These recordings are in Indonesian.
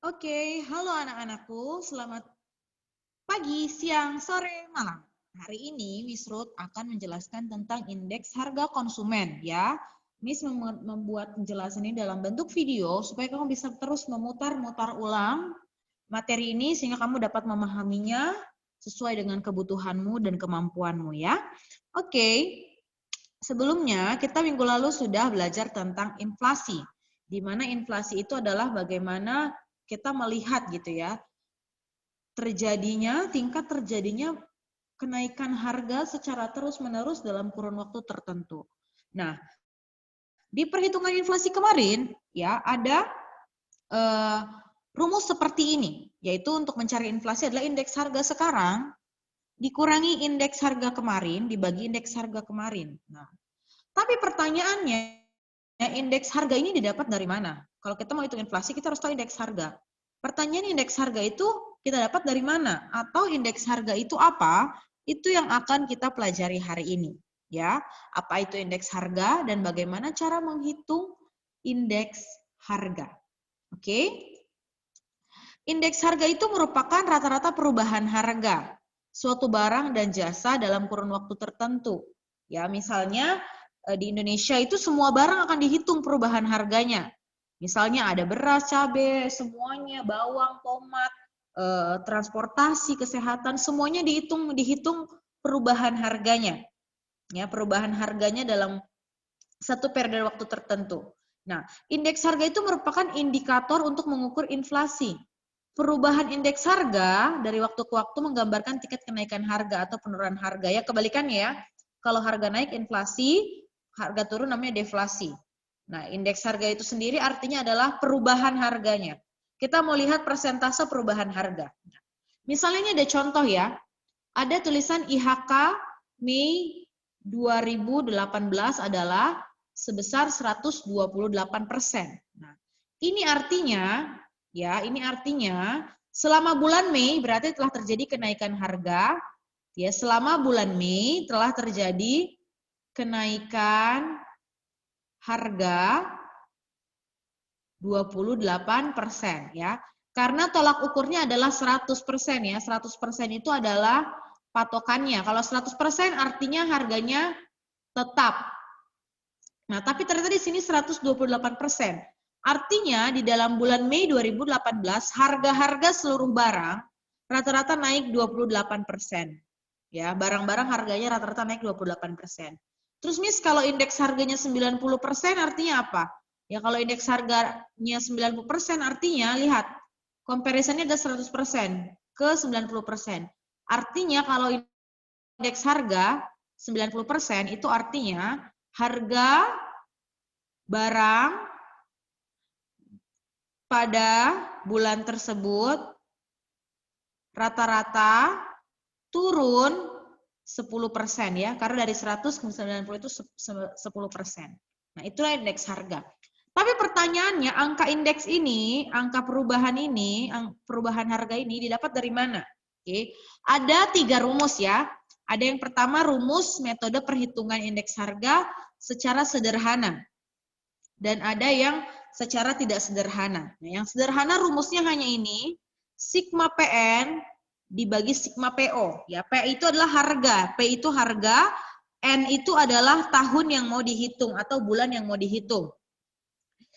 Oke, halo anak-anakku, selamat pagi, siang, sore, malam. Hari ini Miss Ruth akan menjelaskan tentang indeks harga konsumen ya. Miss membuat penjelasan ini dalam bentuk video supaya kamu bisa terus memutar-mutar ulang materi ini sehingga kamu dapat memahaminya sesuai dengan kebutuhanmu dan kemampuanmu ya. Oke, sebelumnya kita minggu lalu sudah belajar tentang inflasi, di mana inflasi itu adalah bagaimana kita melihat gitu ya, tingkat terjadinya kenaikan harga secara terus-menerus dalam kurun waktu tertentu. Nah, di perhitungan inflasi kemarin ya ada rumus seperti ini, yaitu untuk mencari inflasi adalah indeks harga sekarang dikurangi indeks harga kemarin dibagi indeks harga kemarin. Nah, tapi pertanyaannya, indeks harga ini didapat dari mana? Kalau kita mau hitung inflasi, kita harus tahu indeks harga. Pertanyaan indeks harga itu kita dapat dari mana? Atau indeks harga itu apa? Itu yang akan kita pelajari hari ini. Ya, apa itu indeks harga dan bagaimana cara menghitung indeks harga. Oke? Indeks harga itu merupakan rata-rata perubahan harga suatu barang dan jasa dalam kurun waktu tertentu. Ya, misalnya di Indonesia itu semua barang akan dihitung perubahan harganya. Misalnya ada beras, cabai, semuanya, bawang, tomat, transportasi, kesehatan, semuanya dihitung perubahan harganya. Ya, perubahan harganya dalam satu periode waktu tertentu. Nah, indeks harga itu merupakan indikator untuk mengukur inflasi. Perubahan indeks harga dari waktu ke waktu menggambarkan tingkat kenaikan harga atau penurunan harga. Ya, kebalikannya ya. Kalau harga naik inflasi, harga turun namanya deflasi. Nah, indeks harga itu sendiri artinya adalah perubahan harganya. Kita mau lihat persentase perubahan harga. Misalnya ini ada contoh ya. Ada tulisan IHK Mei 2018 adalah sebesar 128%. Nah, ini artinya selama bulan Mei berarti telah terjadi kenaikan harga. Ya, selama bulan Mei telah terjadi kenaikan harga 28% ya. Karena tolak ukurnya adalah 100% ya. 100% itu adalah patokannya. Kalau 100% artinya harganya tetap. Nah, tapi ternyata di sini 128%. Artinya di dalam bulan Mei 2018 harga-harga seluruh barang rata-rata naik 28%. Ya, barang-barang harganya rata-rata naik 28%. Terus Miss, kalau indeks harganya 90% artinya apa? Ya, kalau indeks harganya 90% artinya lihat, comparisonnya ada 100% ke 90%. Artinya kalau indeks harga 90% itu artinya harga barang pada bulan tersebut rata-rata turun 10% ya, karena dari 100 ke 90 itu 10%. Nah, itulah indeks harga. Tapi pertanyaannya, angka indeks ini, angka perubahan ini, perubahan harga ini didapat dari mana? Oke, ada 3 rumus ya. Ada yang pertama rumus metode perhitungan indeks harga secara sederhana. Dan ada yang secara tidak sederhana. Nah, yang sederhana rumusnya hanya ini, sigma PN dibagi sigma PO. Ya, P itu adalah harga, P itu harga, N itu adalah tahun yang mau dihitung atau bulan yang mau dihitung.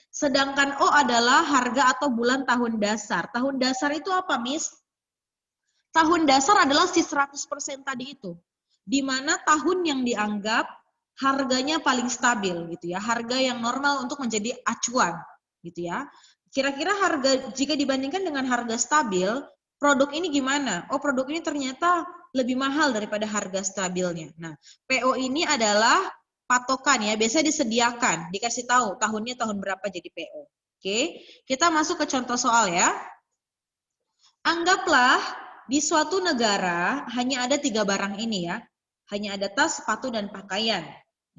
Sedangkan O adalah harga atau bulan tahun dasar. Tahun dasar itu apa, Miss? Tahun dasar adalah si 100% tadi itu. Di mana tahun yang dianggap harganya paling stabil gitu ya. Harga yang normal untuk menjadi acuan gitu ya. Kira-kira harga jika dibandingkan dengan harga stabil, produk ini gimana? Oh, produk ini ternyata lebih mahal daripada harga stabilnya. Nah, PO ini adalah patokan ya, biasanya disediakan, dikasih tahu tahunnya tahun berapa jadi PO. Oke, kita masuk ke contoh soal ya. Anggaplah di suatu negara hanya ada 3 barang ini ya. Hanya ada tas, sepatu, dan pakaian.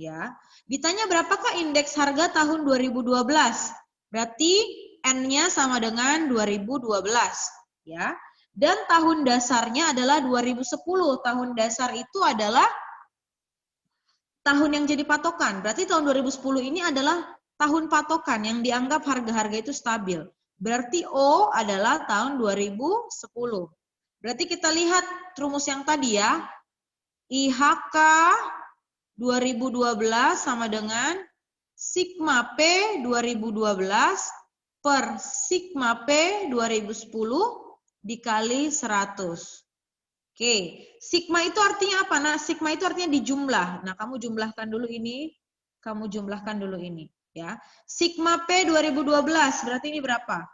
Ya, ditanya berapakah indeks harga tahun 2012? Berarti N-nya sama dengan 2012. Ya, dan tahun dasarnya adalah 2010. Tahun dasar itu adalah tahun yang jadi patokan. Berarti tahun 2010 ini adalah tahun patokan yang dianggap harga-harga itu stabil. Berarti O adalah tahun 2010. Berarti kita lihat rumus yang tadi ya. IHK 2012 sama dengan sigma P 2012 per sigma P 2010 dikali 100. Oke, sigma itu artinya apa? Nah, sigma itu artinya dijumlah. Nah, kamu jumlahkan dulu ini, kamu jumlahkan dulu ini, ya. Sigma P 2012 berarti ini berapa?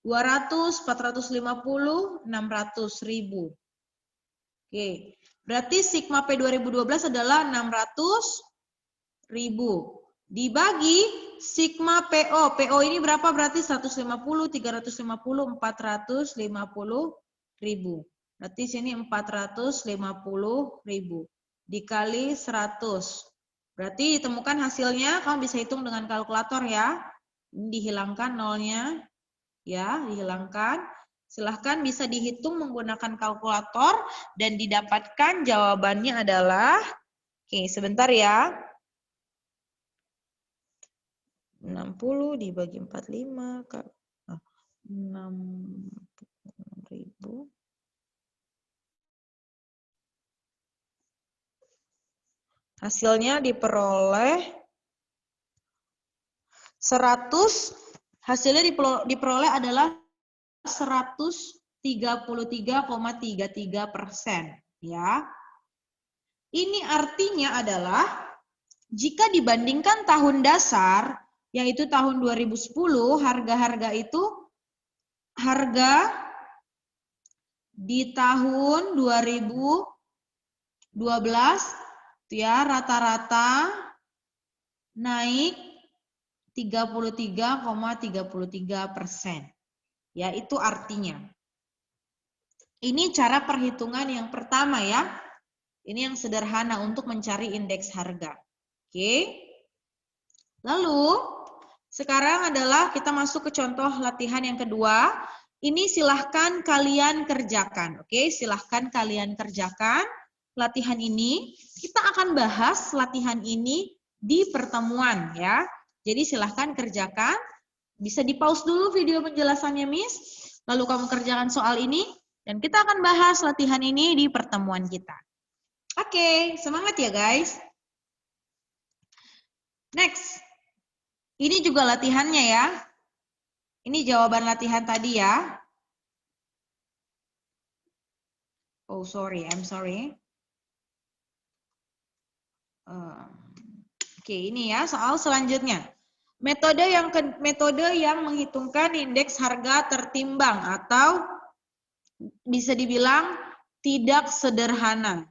200, 450, 600 ribu. Oke, berarti sigma P 2012 adalah 600 ribu. Dibagi sigma PO. PO ini berapa? Berarti 150, 350, 450 ribu. Berarti sini 450 ribu. Dikali 100. Berarti ditemukan hasilnya, kamu bisa hitung dengan kalkulator ya. Ini dihilangkan nolnya. Ya, dihilangkan. Silahkan bisa dihitung menggunakan kalkulator dan didapatkan jawabannya adalah, oke sebentar ya. 60 dibagi 45 6.000. Hasilnya diperoleh 100. Hasilnya diperoleh adalah 133,33%. Ya. Ini artinya adalah jika dibandingkan tahun dasar, yaitu tahun 2010, harga-harga itu harga di tahun 2012 ya rata-rata naik 33,33%. Ya, itu artinya. Ini cara perhitungan yang pertama ya. Ini yang sederhana untuk mencari indeks harga. Oke. Lalu sekarang adalah kita masuk ke contoh latihan yang kedua. Ini silahkan kalian kerjakan. Oke, silahkan kalian kerjakan latihan ini. Kita akan bahas latihan ini di pertemuan ya. Jadi silahkan kerjakan. Bisa di-pause dulu video penjelasannya Miss. Lalu kamu kerjakan soal ini. Dan kita akan bahas latihan ini di pertemuan kita. Oke, semangat ya guys. Next. Ini juga latihannya ya. Ini jawaban latihan tadi ya. Oh sorry, I'm sorry. Oke, ini ya soal selanjutnya. Metode yang menghitungkan indeks harga tertimbang atau bisa dibilang tidak sederhana.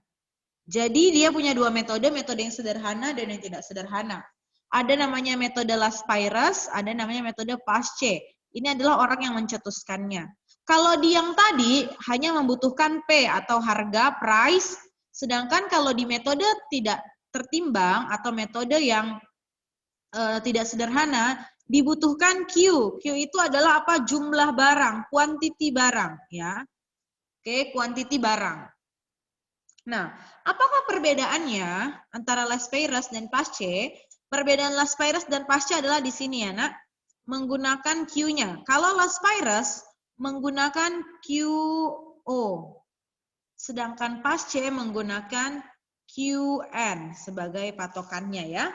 Jadi dia punya dua metode yang sederhana dan yang tidak sederhana. Ada namanya metode Laspires, ada namanya metode Paasche. Ini adalah orang yang mencetuskannya. Kalau di yang tadi hanya membutuhkan P atau harga, price, sedangkan kalau di metode tidak tertimbang atau metode yang tidak sederhana, dibutuhkan Q. Q itu adalah apa? Jumlah barang, quantity barang, ya. Oke, quantity barang. Nah, apakah perbedaannya antara Laspires dan Paasche? Perbedaan Laspires dan Paasche adalah di sini ya, Nak. Menggunakan Q-nya. Kalau Laspires menggunakan QO. Sedangkan Paasche menggunakan QN sebagai patokannya ya.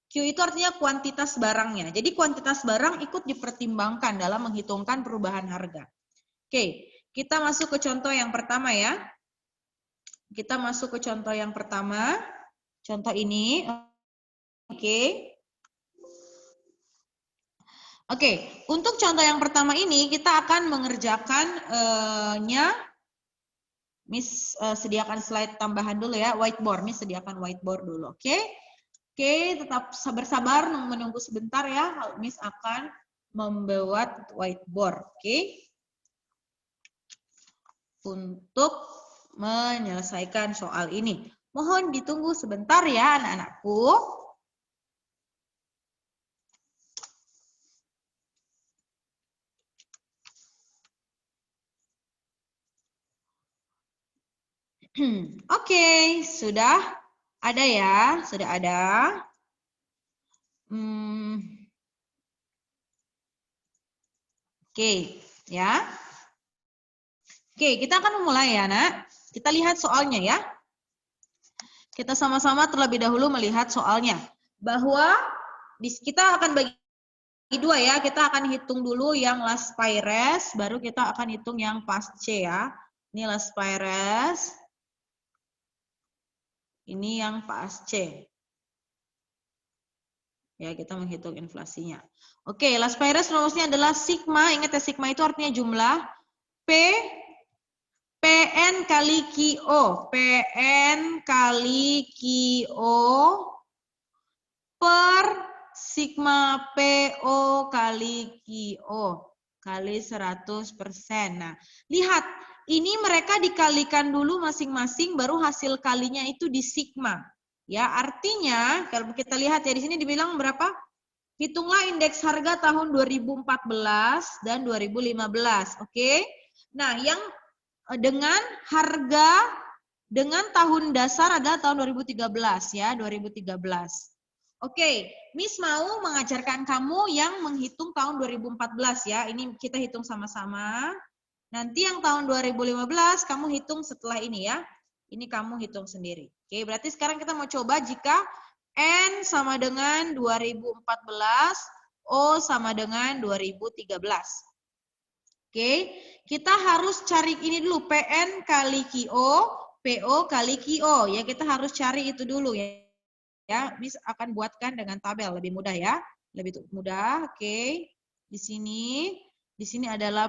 Q itu artinya kuantitas barangnya. Jadi kuantitas barang ikut dipertimbangkan dalam menghitungkan perubahan harga. Oke, kita masuk ke contoh yang pertama ya. Kita masuk ke contoh yang pertama. Contoh ini. Oke. Oke, untuk contoh yang pertama ini kita akan mengerjakannya. Miss sediakan slide tambahan dulu ya, whiteboard. Miss sediakan whiteboard dulu, oke? Oke, tetap sabar-sabar menunggu sebentar ya. Miss akan membuat whiteboard, oke? Untuk menyelesaikan soal ini. Mohon ditunggu sebentar ya anak-anakku. Oke, sudah ada ya, sudah ada. Oke, ya. Oke, kita akan memulai ya, Nak. Kita lihat soalnya ya. Kita sama-sama terlebih dahulu melihat soalnya. Bahwa kita akan bagi dua ya. Kita akan hitung dulu yang last Pires, baru kita akan hitung yang pasce ya. Ini last Pires. Ini yang pasce. Ya, kita menghitung inflasinya. Oke, last Pires rumusnya adalah sigma. Ingat ya, sigma itu artinya jumlah. PN kali QO. PN kali QO per sigma PO kali QO kali 100%. Nah, lihat. Ini mereka dikalikan dulu masing-masing, baru hasil kalinya itu di sigma. Ya, artinya kalau kita lihat ya di sini dibilang berapa? Hitunglah indeks harga tahun 2014 dan 2015. Oke. Nah, yang dengan harga dengan tahun dasar adalah tahun 2013 ya, 2013. Oke, Miss mau mengajarkan kamu yang menghitung tahun 2014 ya. Ini kita hitung sama-sama. Nanti yang tahun 2015 kamu hitung setelah ini ya. Ini kamu hitung sendiri. Oke, berarti sekarang kita mau coba jika N sama dengan 2014, O sama dengan 2013. Oke, kita harus cari ini dulu, PN kali QO, PO kali QO. Ya, kita harus cari itu dulu ya. Ya, Miss akan buatkan dengan tabel, lebih mudah ya. Lebih mudah, oke. Di sini adalah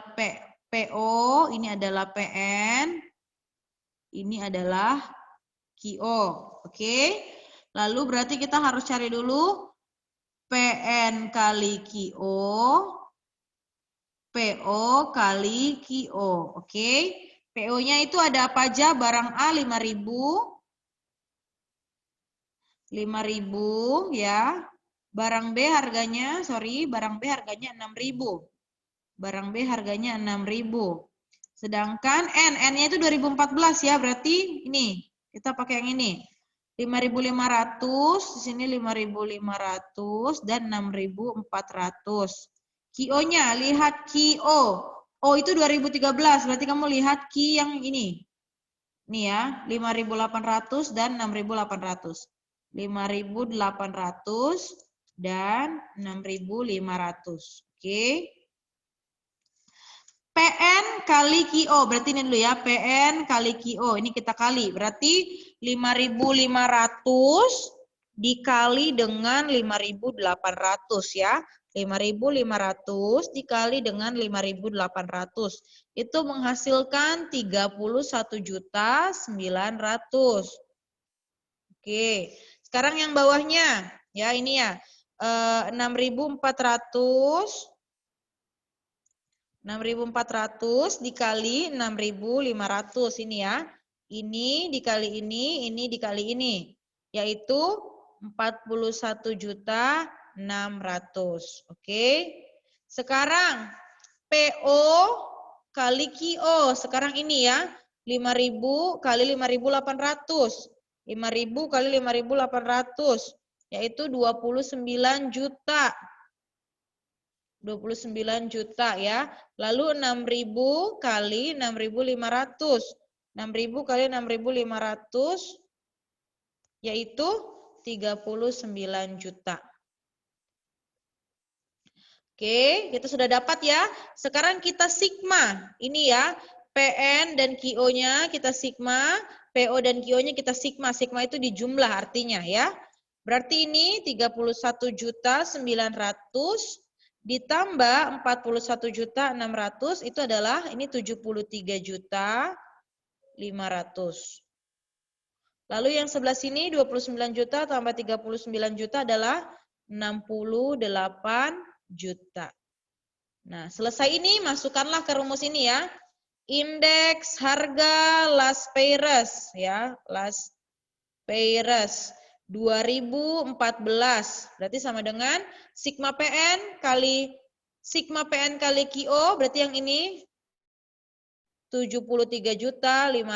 PO, ini adalah PN, ini adalah QO. Oke. Lalu berarti kita harus cari dulu PN kali QO, PO kali QO. Oke. PO-nya itu ada apa aja? Barang A 5.000. 5.000 ya. Barang B harganya, barang B harganya 6.000. Barang B harganya 6.000. Sedangkan N-nya itu 2014 ya, berarti ini. Kita pakai yang ini. 5.500, di sini 5.500 dan 6.400. QO-nya, lihat QO. O itu 2013, berarti kamu lihat Q yang ini. Ini ya, 5.800 dan 6.800. 5.800 dan 6.500. Oke. PN kali QO, berarti ini dulu ya, PN kali QO, ini kita kali, berarti 5.500 dikali dengan 5.800 ya, 5.500 dikali dengan 5.800, itu menghasilkan 31.900.000. Oke, sekarang yang bawahnya, ya ini ya, 6.400 dikali 6.500 ini ya. Ini dikali ini dikali ini. Yaitu 41.600.000. Oke. Sekarang PO kali QO. Sekarang ini ya. 5.000 kali 5.800. 5.000 kali 5.800. Yaitu 29 juta. 29 juta ya. Lalu 6.000 kali 6.500. 6.000 kali 6.500 yaitu 39 juta. Oke, kita sudah dapat ya. Sekarang kita sigma. Ini ya, PN dan QO-nya kita sigma, PO dan QO-nya kita sigma. Sigma itu di jumlah artinya ya. Berarti ini 31.900.000 ditambah 41.600.000 itu adalah ini 73.500.000. Lalu yang sebelah sini 29 juta tambah 39 juta adalah 68 juta. Nah, selesai ini masukkanlah ke rumus ini ya. Indeks harga Las Pires ya, Las Pires 2014 berarti sama dengan sigma PN kali QO, berarti yang ini 73.500.000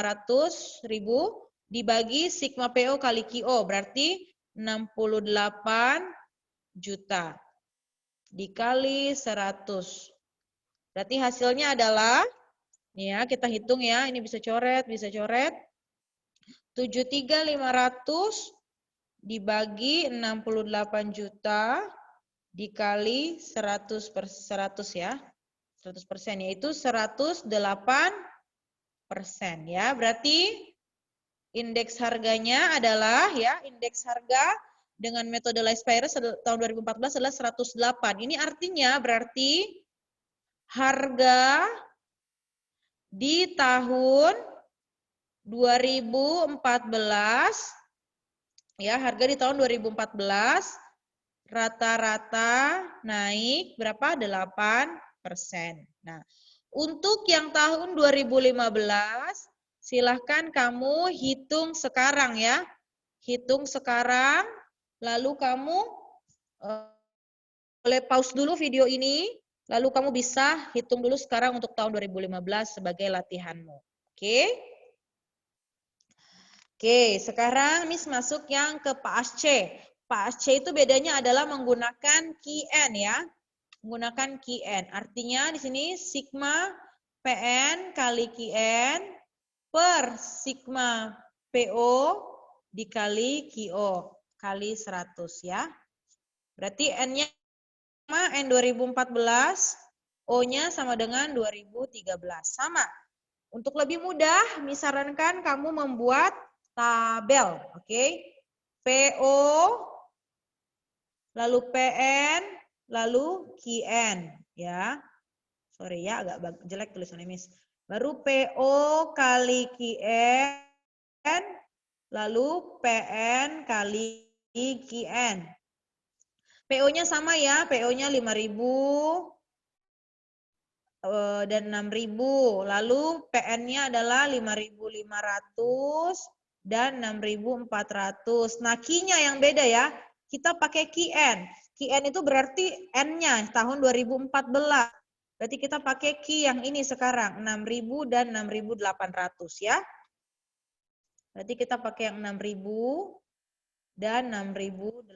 dibagi sigma PO kali QO, berarti 68 juta dikali 100. Berarti hasilnya adalah, nih ya, kita hitung ya, ini bisa coret, 73.500 dibagi 68 juta dikali 100 ya. 100% yaitu 108% ya. Berarti indeks harganya adalah ya, indeks harga dengan metode Lice-Payres tahun 2014 adalah 108. Ini artinya berarti harga di tahun 2014 ya, harga di tahun 2014 rata-rata naik berapa? 8%. Nah, untuk yang tahun 2015 silahkan kamu hitung sekarang ya. Hitung sekarang, lalu kamu boleh pause dulu video ini, lalu kamu bisa hitung dulu sekarang untuk tahun 2015 sebagai latihanmu. Oke? Oke, sekarang Miss masuk yang ke PASC. PASC itu bedanya adalah menggunakan Qn ya. Menggunakan Qn. Artinya di sini sigma Pn kali Qn per sigma PO dikali QO kali 100 ya. Berarti N-nya sama N 2014, O-nya sama dengan 2013. Sama. Untuk lebih mudah, misalkan kamu membuat tabel, oke? PO, lalu PN, lalu QN, ya. Sorry ya, agak jelek tulisannya, Miss. Baru PO kali QN, lalu PN kali QN. PO-nya sama ya, PO-nya 5.000 dan 6.000. Lalu PN-nya adalah 5.500 dan 6.400. Nah, Q-nya yang beda ya. Kita pakai QN. QN itu berarti N-nya tahun 2014. Berarti kita pakai Q yang ini sekarang, 6.000 dan 6.800 ya. Berarti kita pakai yang 6.000 dan 6.800.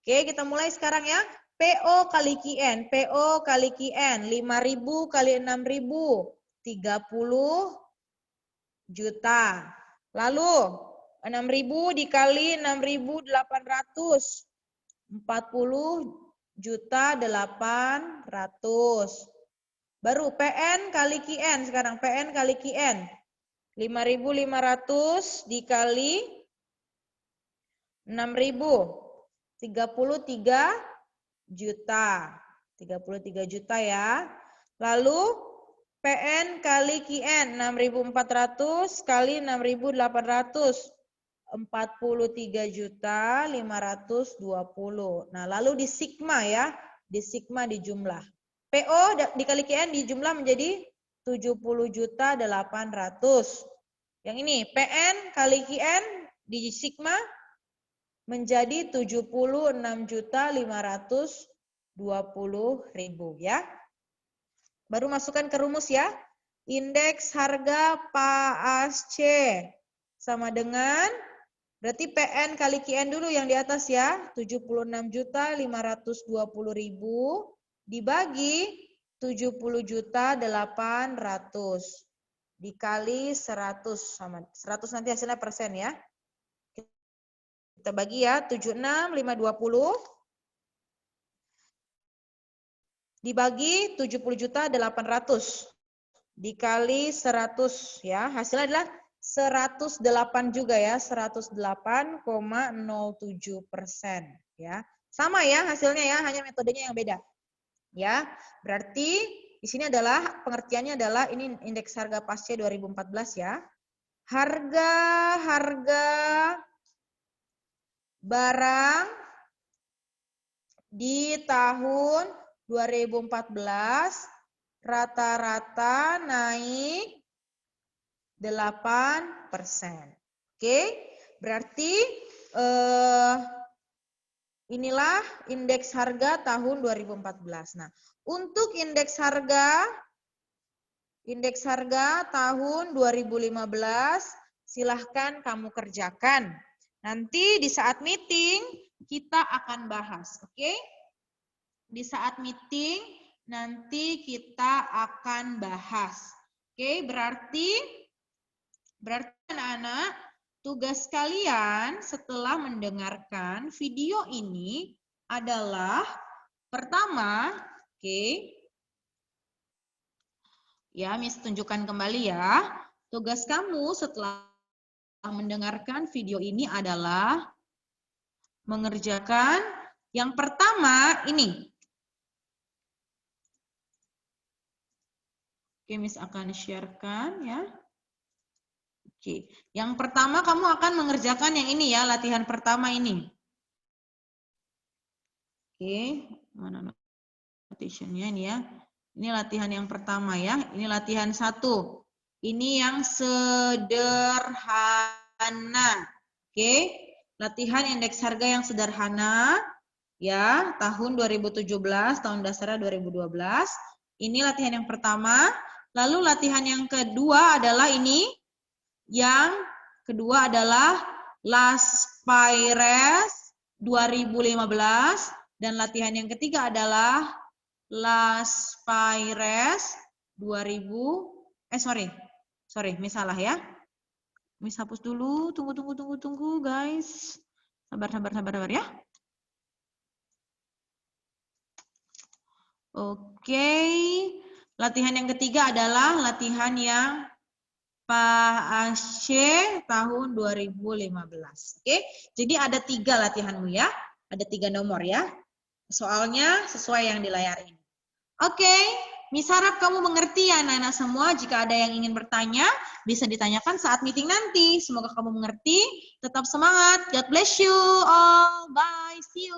Oke, kita mulai sekarang ya. PO kali QN, PO kali QN, 5.000 kali 6.000, 30 juta. Lalu 6.000 dikali 6.800, 40 juta 800. Baru PN kali QN sekarang, PN kali QN. 5.500 dikali 6.000. 33 juta. 33 juta ya. Lalu PN kali QN 6.400 kali 6.800. 43 juta 520. Nah, lalu di sigma ya. Di sigma di jumlah. PO dikali QN di jumlah menjadi 70 juta 800. Yang ini PN kali QN di sigma menjadi 76.520.000 ya. Baru masukkan ke rumus ya. Indeks harga PASC sama dengan, berarti PN kali QN dulu yang di atas ya, 76.520.000 dibagi 70.800 dikali 100 sama 100 nanti hasilnya persen ya. Kita bagi ya, 76.520 dibagi 70.800 dikali 100 ya. Hasilnya adalah 108 juga ya, 108,07% ya. Sama ya hasilnya ya, hanya metodenya yang beda. Ya, berarti di sini adalah pengertiannya adalah ini indeks harga PASC 2014 ya. Harga barang di tahun 2014 rata-rata naik 8%. Oke, berarti inilah indeks harga tahun 2014. Nah, untuk indeks harga tahun 2015 silahkan kamu kerjakan. Nanti di saat meeting kita akan bahas, oke? Di saat meeting nanti kita akan bahas. Oke, berarti anak-anak, tugas kalian setelah mendengarkan video ini adalah pertama, oke, ya, Miss tunjukkan kembali ya. Tugas kamu setelah mendengarkan video ini adalah mengerjakan yang pertama ini. Oke, Miss akan sharekan ya. Oke, yang pertama kamu akan mengerjakan yang ini ya, latihan pertama ini. Oke, mana notationnya ini ya. Ini latihan yang pertama ya. Ini latihan 1. Ini yang sederhana. Oke, latihan indeks harga yang sederhana ya, tahun 2017, tahun dasarnya 2012. Ini latihan yang pertama. Lalu latihan yang kedua adalah ini. Yang kedua adalah Las Paires 2015 dan latihan yang ketiga adalah Las Paires 2000 sorry, Miss salah ya. Miss hapus dulu, tunggu guys. Sabar ya. Oke. Latihan yang ketiga adalah latihan yang PAC tahun 2015. Oke, jadi ada 3 latihanmu ya. Ada 3 nomor ya. Soalnya sesuai yang di layar ini. Oke, Miss harap kamu mengerti ya anak-anak semua. Jika ada yang ingin bertanya, bisa ditanyakan saat meeting nanti. Semoga kamu mengerti. Tetap semangat. God bless you all. Bye. See you.